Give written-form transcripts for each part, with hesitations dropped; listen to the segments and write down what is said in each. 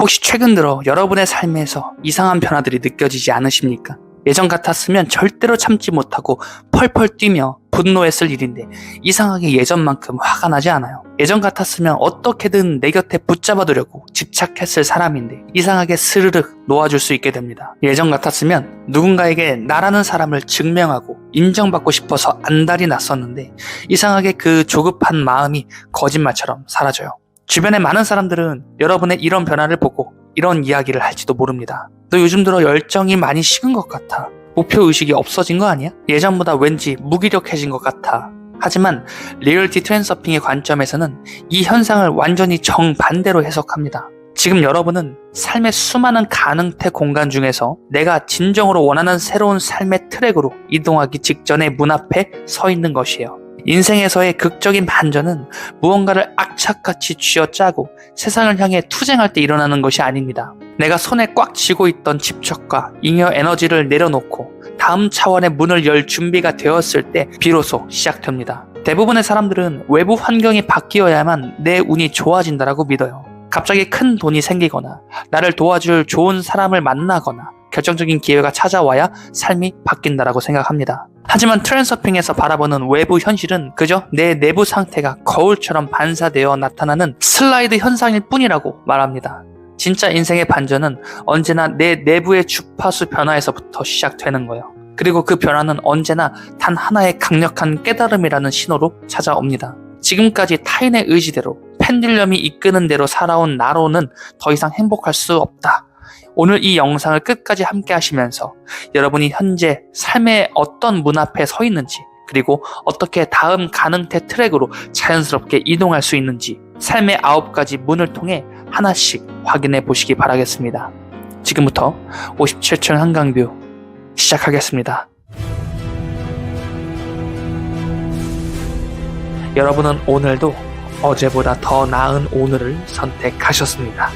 혹시 최근 들어 여러분의 삶에서 이상한 변화들이 느껴지지 않으십니까? 예전 같았으면 절대로 참지 못하고 펄펄 뛰며 분노했을 일인데 이상하게 예전만큼 화가 나지 않아요. 예전 같았으면 어떻게든 내 곁에 붙잡아두려고 집착했을 사람인데 이상하게 스르륵 놓아줄 수 있게 됩니다. 예전 같았으면 누군가에게 나라는 사람을 증명하고 인정받고 싶어서 안달이 났었는데 이상하게 그 조급한 마음이 거짓말처럼 사라져요. 주변의 많은 사람들은 여러분의 이런 변화를 보고 이런 이야기를 할지도 모릅니다. 너 요즘 들어 열정이 많이 식은 것 같아. 목표의식이 없어진 거 아니야? 예전보다 왠지 무기력해진 것 같아. 하지만 리얼티 트랜서핑의 관점에서는 이 현상을 완전히 정반대로 해석합니다. 지금 여러분은 삶의 수많은 가능태 공간 중에서 내가 진정으로 원하는 새로운 삶의 트랙으로 이동하기 직전의 문 앞에 서 있는 것이에요. 인생에서의 극적인 반전은 무언가를 악착같이 쥐어짜고 세상을 향해 투쟁할 때 일어나는 것이 아닙니다. 내가 손에 꽉 쥐고 있던 집착과 잉여 에너지를 내려놓고 다음 차원의 문을 열 준비가 되었을 때 비로소 시작됩니다. 대부분의 사람들은 외부 환경이 바뀌어야만 내 운이 좋아진다라고 믿어요. 갑자기 큰 돈이 생기거나 나를 도와줄 좋은 사람을 만나거나 결정적인 기회가 찾아와야 삶이 바뀐다라고 생각합니다. 하지만 트랜서핑에서 바라보는 외부 현실은 그저 내 내부 상태가 거울처럼 반사되어 나타나는 슬라이드 현상일 뿐이라고 말합니다. 진짜 인생의 반전은 언제나 내 내부의 주파수 변화에서부터 시작되는 거예요. 그리고 그 변화는 언제나 단 하나의 강력한 깨달음이라는 신호로 찾아옵니다. 지금까지 타인의 의지대로 펜듈럼이 이끄는 대로 살아온 나로는 더 이상 행복할 수 없다. 오늘 이 영상을 끝까지 함께 하시면서 여러분이 현재 삶의 어떤 문 앞에 서 있는지 그리고 어떻게 다음 가능태 트랙으로 자연스럽게 이동할 수 있는지 삶의 9가지 문을 통해 하나씩 확인해 보시기 바라겠습니다. 지금부터 57층 한강뷰 시작하겠습니다. 여러분은 오늘도 어제보다 더 나은 오늘을 선택하셨습니다.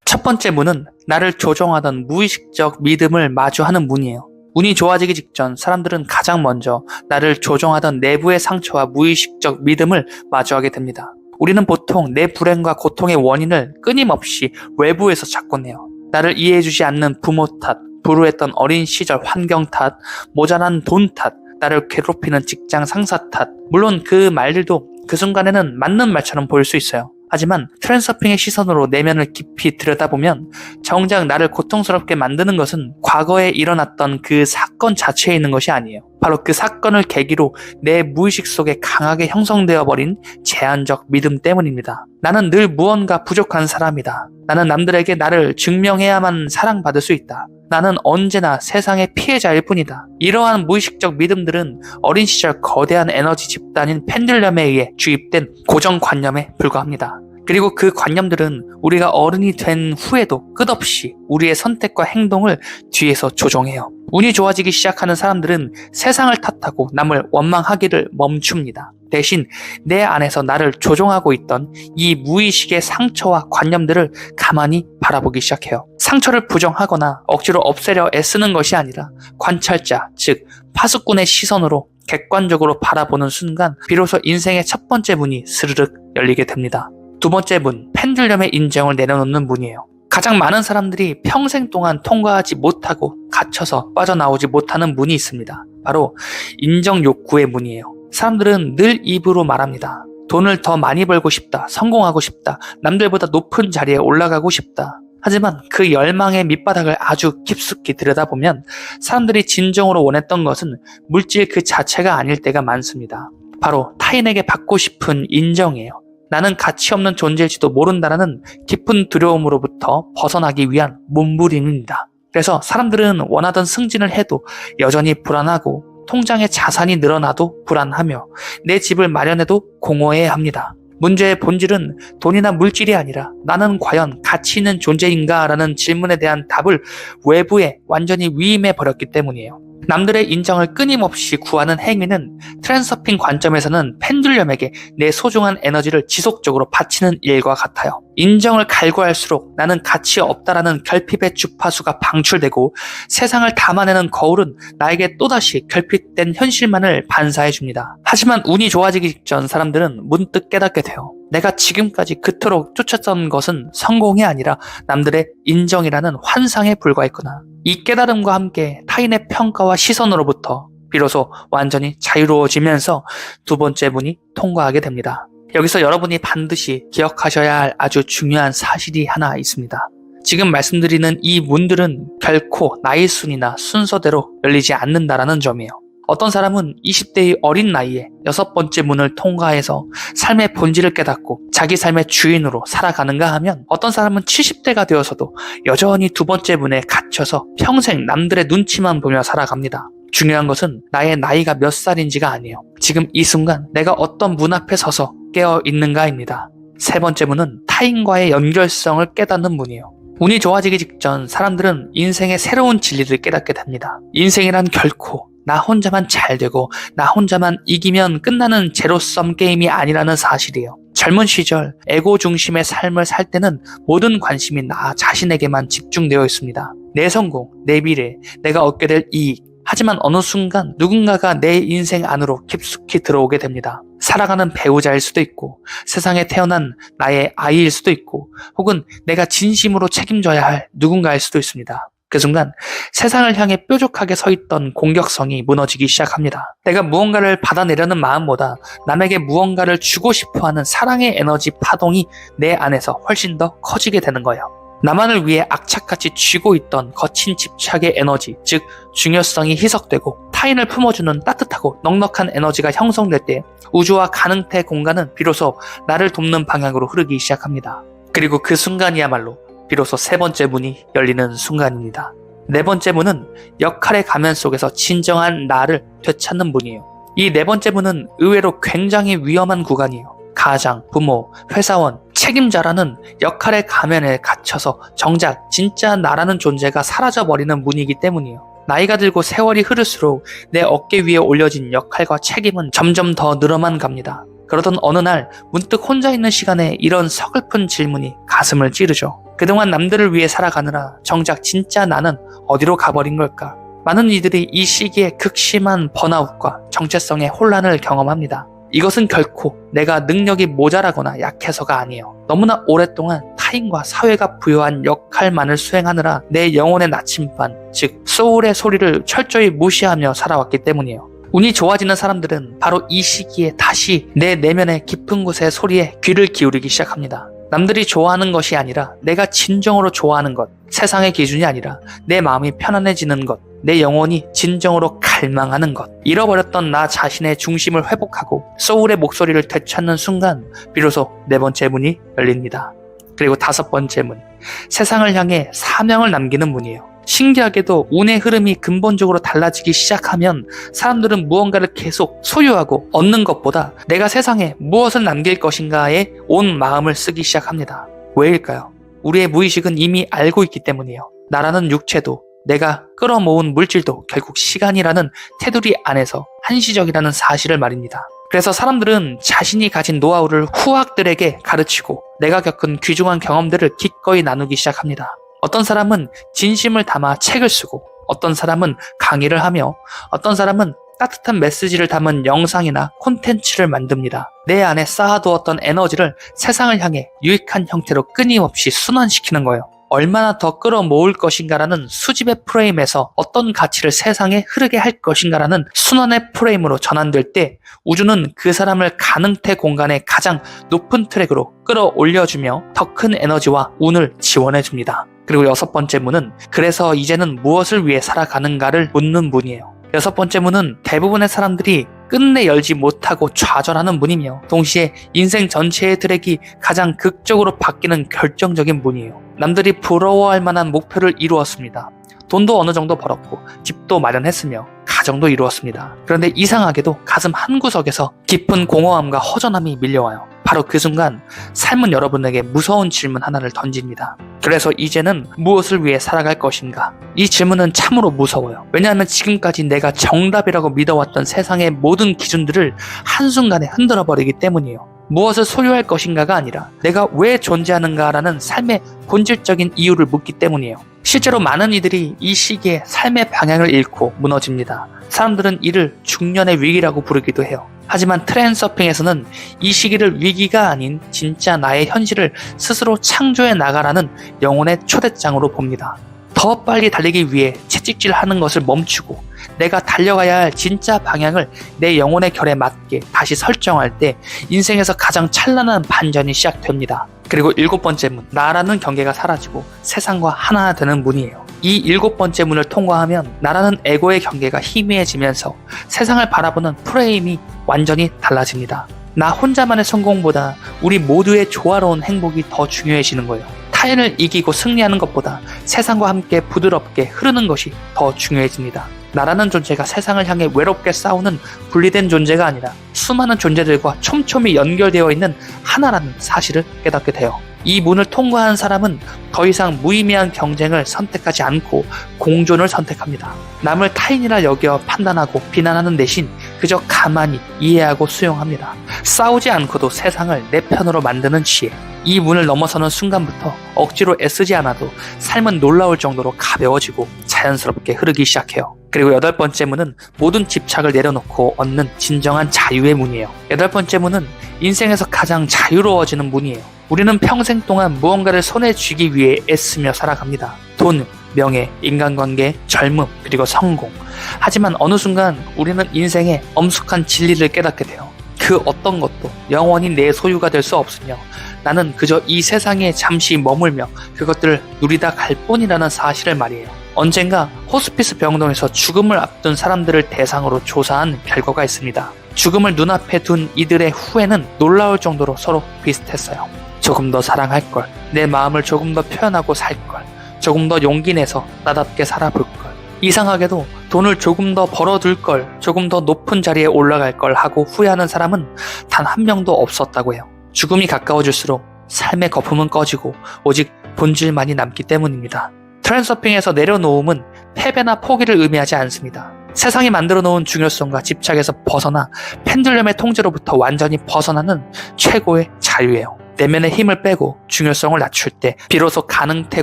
첫 번째 문은 나를 조종하던 무의식적 믿음을 마주하는 문이에요. 운이 좋아지기 직전 사람들은 가장 먼저 나를 조종하던 내부의 상처와 무의식적 믿음을 마주하게 됩니다. 우리는 보통 내 불행과 고통의 원인을 끊임없이 외부에서 찾곤 해요. 나를 이해해주지 않는 부모 탓, 불우했던 어린 시절 환경 탓, 모자란 돈 탓, 나를 괴롭히는 직장 상사 탓. 물론 그 말들도 그 순간에는 맞는 말처럼 보일 수 있어요. 하지만 트랜서핑의 시선으로 내면을 깊이 들여다보면 정작 나를 고통스럽게 만드는 것은 과거에 일어났던 그 사건 자체에 있는 것이 아니에요. 바로 그 사건을 계기로 내 무의식 속에 강하게 형성되어 버린 제한적 믿음 때문입니다. 나는 늘 무언가 부족한 사람이다. 나는 남들에게 나를 증명해야만 사랑받을 수 있다. 나는 언제나 세상의 피해자일 뿐이다. 이러한 무의식적 믿음들은 어린 시절 거대한 에너지 집단인 펜듈럼에 의해 주입된 고정관념에 불과합니다. 그리고 그 관념들은 우리가 어른이 된 후에도 끝없이 우리의 선택과 행동을 뒤에서 조종해요. 운이 좋아지기 시작하는 사람들은 세상을 탓하고 남을 원망하기를 멈춥니다. 대신 내 안에서 나를 조종하고 있던 이 무의식의 상처와 관념들을 가만히 바라보기 시작해요. 상처를 부정하거나 억지로 없애려 애쓰는 것이 아니라 관찰자, 즉 파수꾼의 시선으로 객관적으로 바라보는 순간 비로소 인생의 첫 번째 문이 스르륵 열리게 됩니다. 두 번째 문, 펜듈럼의 인정을 내려놓는 문이에요. 가장 많은 사람들이 평생 동안 통과하지 못하고 갇혀서 빠져나오지 못하는 문이 있습니다. 바로 인정 욕구의 문이에요. 사람들은 늘 입으로 말합니다. 돈을 더 많이 벌고 싶다, 성공하고 싶다, 남들보다 높은 자리에 올라가고 싶다. 하지만 그 열망의 밑바닥을 아주 깊숙이 들여다보면 사람들이 진정으로 원했던 것은 물질 그 자체가 아닐 때가 많습니다. 바로 타인에게 받고 싶은 인정이에요. 나는 가치 없는 존재일지도 모른다라는 깊은 두려움으로부터 벗어나기 위한 몸부림입니다. 그래서 사람들은 원하던 승진을 해도 여전히 불안하고 통장에 자산이 늘어나도 불안하며 내 집을 마련해도 공허해야 합니다. 문제의 본질은 돈이나 물질이 아니라 나는 과연 가치 있는 존재인가 라는 질문에 대한 답을 외부에 완전히 위임해 버렸기 때문이에요. 남들의 인정을 끊임없이 구하는 행위는 트랜서핑 관점에서는 펜듈럼에게 내 소중한 에너지를 지속적으로 바치는 일과 같아요. 인정을 갈구할수록 나는 가치 없다라는 결핍의 주파수가 방출되고 세상을 담아내는 거울은 나에게 또다시 결핍된 현실만을 반사해줍니다. 하지만 운이 좋아지기 직전 사람들은 문득 깨닫게 돼요. 내가 지금까지 그토록 쫓았던 것은 성공이 아니라 남들의 인정이라는 환상에 불과했구나. 이 깨달음과 함께 타인의 평가와 시선으로부터 비로소 완전히 자유로워지면서 두 번째 문이 통과하게 됩니다. 여기서 여러분이 반드시 기억하셔야 할 아주 중요한 사실이 하나 있습니다. 지금 말씀드리는 이 문들은 결코 나이 순이나 순서대로 열리지 않는다라는 점이에요. 어떤 사람은 20대의 어린 나이에 6번째 문을 통과해서 삶의 본질을 깨닫고 자기 삶의 주인으로 살아가는가 하면 어떤 사람은 70대가 되어서도 여전히 두 번째 문에 갇혀서 평생 남들의 눈치만 보며 살아갑니다. 중요한 것은 나의 나이가 몇 살인지가 아니에요. 지금 이 순간 내가 어떤 문 앞에 서서 깨어 있는가입니다. 세 번째 문은 타인과의 연결성을 깨닫는 문이에요. 운이 좋아지기 직전 사람들은 인생의 새로운 진리를 깨닫게 됩니다. 인생이란 결코 나 혼자만 잘 되고 나 혼자만 이기면 끝나는 제로섬 게임이 아니라는 사실이에요. 젊은 시절 에고 중심의 삶을 살 때는 모든 관심이 나 자신에게만 집중되어 있습니다. 내 성공, 내 미래, 내가 얻게 될 이익. 하지만 어느 순간 누군가가 내 인생 안으로 깊숙이 들어오게 됩니다. 살아가는 배우자일 수도 있고 세상에 태어난 나의 아이일 수도 있고 혹은 내가 진심으로 책임져야 할 누군가일 수도 있습니다. 그 순간 세상을 향해 뾰족하게 서 있던 공격성이 무너지기 시작합니다. 내가 무언가를 받아내려는 마음보다 남에게 무언가를 주고 싶어하는 사랑의 에너지 파동이 내 안에서 훨씬 더 커지게 되는 거예요. 나만을 위해 악착같이 쥐고 있던 거친 집착의 에너지, 즉 중요성이 희석되고 타인을 품어주는 따뜻하고 넉넉한 에너지가 형성될 때 우주와 가능태 공간은 비로소 나를 돕는 방향으로 흐르기 시작합니다. 그리고 그 순간이야말로 비로소 세 번째 문이 열리는 순간입니다. 네 번째 문은 역할의 가면 속에서 진정한 나를 되찾는 문이에요. 이 네 번째 문은 의외로 굉장히 위험한 구간이에요. 가장, 부모, 회사원, 책임자라는 역할의 가면에 갇혀서 정작 진짜 나라는 존재가 사라져버리는 문이기 때문이에요. 나이가 들고 세월이 흐를수록 내 어깨 위에 올려진 역할과 책임은 점점 더 늘어만 갑니다. 그러던 어느 날 문득 혼자 있는 시간에 이런 서글픈 질문이 가슴을 찌르죠. 그동안 남들을 위해 살아가느라 정작 진짜 나는 어디로 가버린 걸까? 많은 이들이 이 시기에 극심한 번아웃과 정체성의 혼란을 경험합니다. 이것은 결코 내가 능력이 모자라거나 약해서가 아니에요. 너무나 오랫동안 타인과 사회가 부여한 역할만을 수행하느라 내 영혼의 나침반, 즉 소울의 소리를 철저히 무시하며 살아왔기 때문이에요. 운이 좋아지는 사람들은 바로 이 시기에 다시 내 내면의 깊은 곳의 소리에 귀를 기울이기 시작합니다. 남들이 좋아하는 것이 아니라 내가 진정으로 좋아하는 것, 세상의 기준이 아니라 내 마음이 편안해지는 것, 내 영혼이 진정으로 갈망하는 것, 잃어버렸던 나 자신의 중심을 회복하고 소울의 목소리를 되찾는 순간 비로소 네 번째 문이 열립니다. 그리고 다섯 번째 문, 세상을 향해 사명을 남기는 문이에요. 신기하게도 운의 흐름이 근본적으로 달라지기 시작하면 사람들은 무언가를 계속 소유하고 얻는 것보다 내가 세상에 무엇을 남길 것인가에 온 마음을 쓰기 시작합니다. 왜일까요? 우리의 무의식은 이미 알고 있기 때문이에요. 나라는 육체도 내가 끌어모은 물질도 결국 시간이라는 테두리 안에서 한시적이라는 사실을 말입니다. 그래서 사람들은 자신이 가진 노하우를 후학들에게 가르치고 내가 겪은 귀중한 경험들을 기꺼이 나누기 시작합니다. 어떤 사람은 진심을 담아 책을 쓰고 어떤 사람은 강의를 하며 어떤 사람은 따뜻한 메시지를 담은 영상이나 콘텐츠를 만듭니다. 내 안에 쌓아두었던 에너지를 세상을 향해 유익한 형태로 끊임없이 순환시키는 거예요. 얼마나 더 끌어모을 것인가라는 수집의 프레임에서 어떤 가치를 세상에 흐르게 할 것인가라는 순환의 프레임으로 전환될 때 우주는 그 사람을 가능태 공간의 가장 높은 트랙으로 끌어올려주며 더 큰 에너지와 운을 지원해줍니다. 그리고 여섯 번째 문은 그래서 이제는 무엇을 위해 살아가는가를 묻는 문이에요. 여섯 번째 문은 대부분의 사람들이 끝내 열지 못하고 좌절하는 문이며 동시에 인생 전체의 트랙이 가장 극적으로 바뀌는 결정적인 문이에요. 남들이 부러워할 만한 목표를 이루었습니다. 돈도 어느 정도 벌었고 집도 마련했으며 가정도 이루었습니다. 그런데 이상하게도 가슴 한구석에서 깊은 공허함과 허전함이 밀려와요. 바로 그 순간 삶은 여러분에게 무서운 질문 하나를 던집니다. 그래서 이제는 무엇을 위해 살아갈 것인가? 이 질문은 참으로 무서워요. 왜냐하면 지금까지 내가 정답이라고 믿어왔던 세상의 모든 기준들을 한순간에 흔들어버리기 때문이에요. 무엇을 소유할 것인가가 아니라 내가 왜 존재하는가라는 삶의 본질적인 이유를 묻기 때문이에요. 실제로 많은 이들이 이 시기에 삶의 방향을 잃고 무너집니다. 사람들은 이를 중년의 위기라고 부르기도 해요. 하지만 트렌서핑에서는 이 시기를 위기가 아닌 진짜 나의 현실을 스스로 창조해 나가라는 영혼의 초대장으로 봅니다. 더 빨리 달리기 위해 채찍질하는 것을 멈추고 내가 달려가야 할 진짜 방향을 내 영혼의 결에 맞게 다시 설정할 때 인생에서 가장 찬란한 반전이 시작됩니다. 그리고 7번째 문, 나라는 경계가 사라지고 세상과 하나 되는 문이에요. 이 7번째 문을 통과하면 나라는 에고의 경계가 희미해지면서 세상을 바라보는 프레임이 완전히 달라집니다. 나 혼자만의 성공보다 우리 모두의 조화로운 행복이 더 중요해지는 거예요. 타인을 이기고 승리하는 것보다 세상과 함께 부드럽게 흐르는 것이 더 중요해집니다. 나라는 존재가 세상을 향해 외롭게 싸우는 분리된 존재가 아니라 수많은 존재들과 촘촘히 연결되어 있는 하나라는 사실을 깨닫게 돼요. 이 문을 통과한 사람은 더 이상 무의미한 경쟁을 선택하지 않고 공존을 선택합니다. 남을 타인이라 여겨 판단하고 비난하는 대신 그저 가만히 이해하고 수용합니다. 싸우지 않고도 세상을 내 편으로 만드는 지혜. 이 문을 넘어서는 순간부터 억지로 애쓰지 않아도 삶은 놀라울 정도로 가벼워지고 자연스럽게 흐르기 시작해요. 그리고 8번째 문은 모든 집착을 내려놓고 얻는 진정한 자유의 문이에요. 8번째 문은 인생에서 가장 자유로워지는 문이에요. 우리는 평생 동안 무언가를 손에 쥐기 위해 애쓰며 살아갑니다. 돈, 명예, 인간관계, 젊음, 그리고 성공. 하지만 어느 순간 우리는 인생의 엄숙한 진리를 깨닫게 돼요. 그 어떤 것도 영원히 내 소유가 될 수 없으며 나는 그저 이 세상에 잠시 머물며 그것들을 누리다 갈 뿐이라는 사실을 말이에요. 언젠가 호스피스 병동에서 죽음을 앞둔 사람들을 대상으로 조사한 결과가 있습니다. 죽음을 눈앞에 둔 이들의 후회는 놀라울 정도로 서로 비슷했어요. 조금 더 사랑할 걸, 내 마음을 조금 더 표현하고 살 걸, 조금 더 용기 내서 나답게 살아볼 걸. 이상하게도 돈을 조금 더 벌어둘 걸, 조금 더 높은 자리에 올라갈 걸 하고 후회하는 사람은 단 한 명도 없었다고 해요. 죽음이 가까워질수록 삶의 거품은 꺼지고 오직 본질만이 남기 때문입니다. 트랜서핑에서 내려놓음은 패배나 포기를 의미하지 않습니다. 세상이 만들어 놓은 중요성과 집착에서 벗어나 펜듈럼의 통제로부터 완전히 벗어나는 최고의 자유예요. 내면의 힘을 빼고 중요성을 낮출 때 비로소 가능태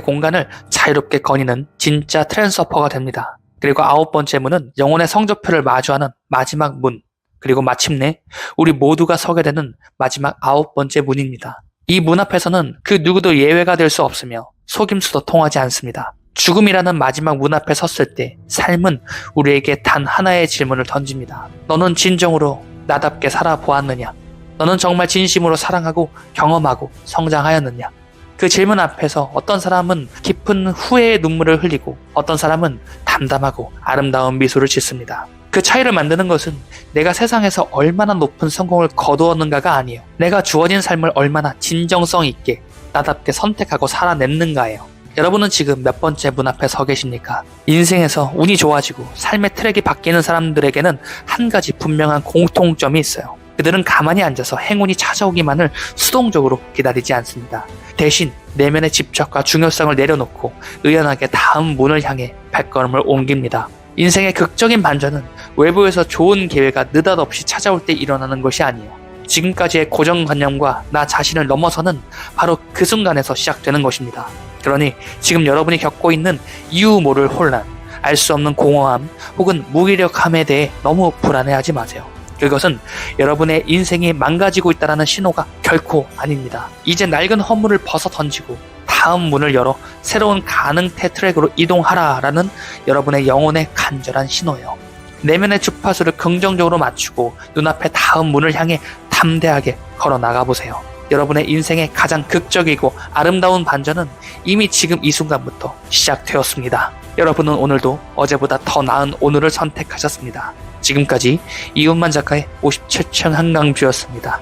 공간을 자유롭게 거니는 진짜 트랜서퍼가 됩니다. 그리고 9번째 문은 영혼의 성적표를 마주하는 마지막 문, 그리고 마침내 우리 모두가 서게 되는 마지막 9번째 문입니다. 이 문 앞에서는 그 누구도 예외가 될 수 없으며 속임수도 통하지 않습니다. 죽음이라는 마지막 문 앞에 섰을 때 삶은 우리에게 단 하나의 질문을 던집니다. 너는 진정으로 나답게 살아보았느냐? 너는 정말 진심으로 사랑하고 경험하고 성장하였느냐? 그 질문 앞에서 어떤 사람은 깊은 후회의 눈물을 흘리고 어떤 사람은 담담하고 아름다운 미소를 짓습니다. 그 차이를 만드는 것은 내가 세상에서 얼마나 높은 성공을 거두었는가가 아니에요. 내가 주어진 삶을 얼마나 진정성 있게 나답게 선택하고 살아냈는가예요. 여러분은 지금 몇 번째 문 앞에 서 계십니까? 인생에서 운이 좋아지고 삶의 트랙이 바뀌는 사람들에게는 한 가지 분명한 공통점이 있어요. 그들은 가만히 앉아서 행운이 찾아오기만을 수동적으로 기다리지 않습니다. 대신 내면의 집착과 중요성을 내려놓고 의연하게 다음 문을 향해 발걸음을 옮깁니다. 인생의 극적인 반전은 외부에서 좋은 기회가 느닷없이 찾아올 때 일어나는 것이 아니에요. 지금까지의 고정관념과 나 자신을 넘어서는 바로 그 순간에서 시작되는 것입니다. 그러니 지금 여러분이 겪고 있는 이유 모를 혼란, 알 수 없는 공허함 혹은 무기력함에 대해 너무 불안해하지 마세요. 그것은 여러분의 인생이 망가지고 있다는 신호가 결코 아닙니다. 이제 낡은 허물을 벗어 던지고 다음 문을 열어 새로운 가능태 트랙으로 이동하라라는 여러분의 영혼의 간절한 신호예요. 내면의 주파수를 긍정적으로 맞추고 눈앞의 다음 문을 향해 담대하게 걸어 나가보세요. 여러분의 인생의 가장 극적이고 아름다운 반전은 이미 지금 이 순간부터 시작되었습니다. 여러분은 오늘도 어제보다 더 나은 오늘을 선택하셨습니다. 지금까지 이윤만 작가의 57층 한강뷰였습니다.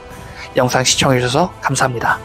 영상 시청해주셔서 감사합니다.